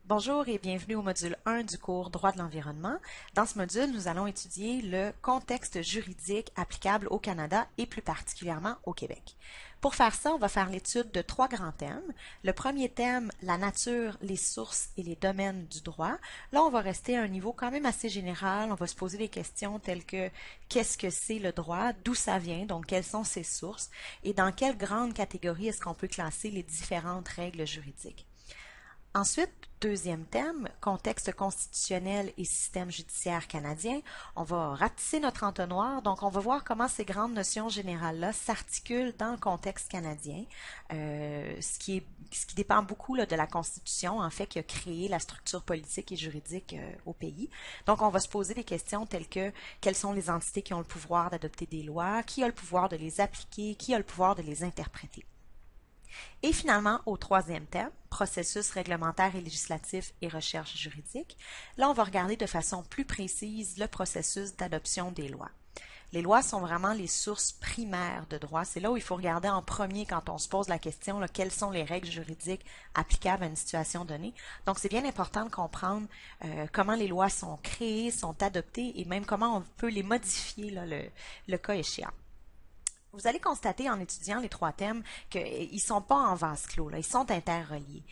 Bonjour et bienvenue au module 1 du cours Droit de l'environnement. Dans ce module, nous allons étudier le contexte juridique applicable au Canada et plus particulièrement au Québec. Pour faire ça, on va faire l'étude de trois grands thèmes. Le premier thème, la nature, les sources et les domaines du droit. Là, on va rester à un niveau quand même assez général. On va se poser des questions telles que qu'est-ce que c'est le droit, d'où ça vient, donc quelles sont ses sources et dans quelle grande catégorie est-ce qu'on peut classer les différentes règles juridiques. Ensuite, deuxième thème, contexte constitutionnel et système judiciaire canadien. On va ratisser notre entonnoir, donc on va voir comment ces grandes notions générales-là s'articulent dans le contexte canadien, ce qui dépend beaucoup là, de la Constitution, en fait, qui a créé la structure politique et juridique au pays. Donc, on va se poser des questions telles que quelles sont les entités qui ont le pouvoir d'adopter des lois, qui a le pouvoir de les appliquer, qui a le pouvoir de les interpréter. Et finalement, au troisième thème, processus réglementaire et législatif et recherche juridique, là, on va regarder de façon plus précise le processus d'adoption des lois. Les lois sont vraiment les sources primaires de droit. C'est là où il faut regarder en premier quand on se pose la question, là, quelles sont les règles juridiques applicables à une situation donnée. Donc, c'est bien important de comprendre comment les lois sont créées, sont adoptées et même comment on peut les modifier, là, le cas échéant. Vous allez constater en étudiant les trois thèmes qu'ils ne sont pas en vase clos, là, ils sont interreliés.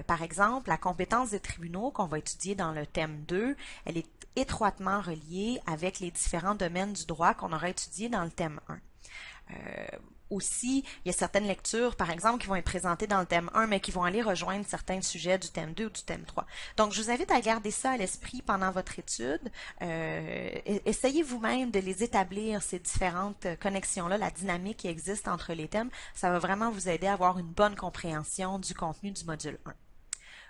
Par exemple, la compétence des tribunaux qu'on va étudier dans le thème 2, elle est étroitement reliée avec les différents domaines du droit qu'on aura étudiés dans le thème 1. Aussi, il y a certaines lectures, par exemple, qui vont être présentées dans le thème 1, mais qui vont aller rejoindre certains sujets du thème 2 ou du thème 3. Donc, je vous invite à garder ça à l'esprit pendant votre étude. Essayez vous-même de les établir, ces différentes connexions-là, la dynamique qui existe entre les thèmes. Ça va vraiment vous aider à avoir une bonne compréhension du contenu du module 1.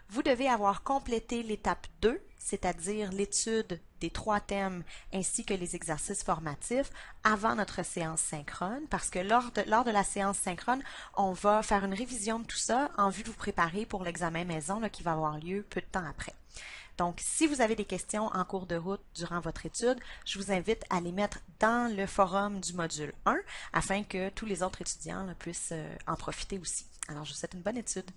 Vous devez avoir complété l'étape 2, c'est-à-dire l'étude des trois thèmes ainsi que les exercices formatifs avant notre séance synchrone, parce que lors de la séance synchrone, on va faire une révision de tout ça en vue de vous préparer pour l'examen maison là, qui va avoir lieu peu de temps après. Donc, si vous avez des questions en cours de route durant votre étude, je vous invite à les mettre dans le forum du module 1 afin que tous les autres étudiants là, puissent en profiter aussi. Alors, je vous souhaite une bonne étude.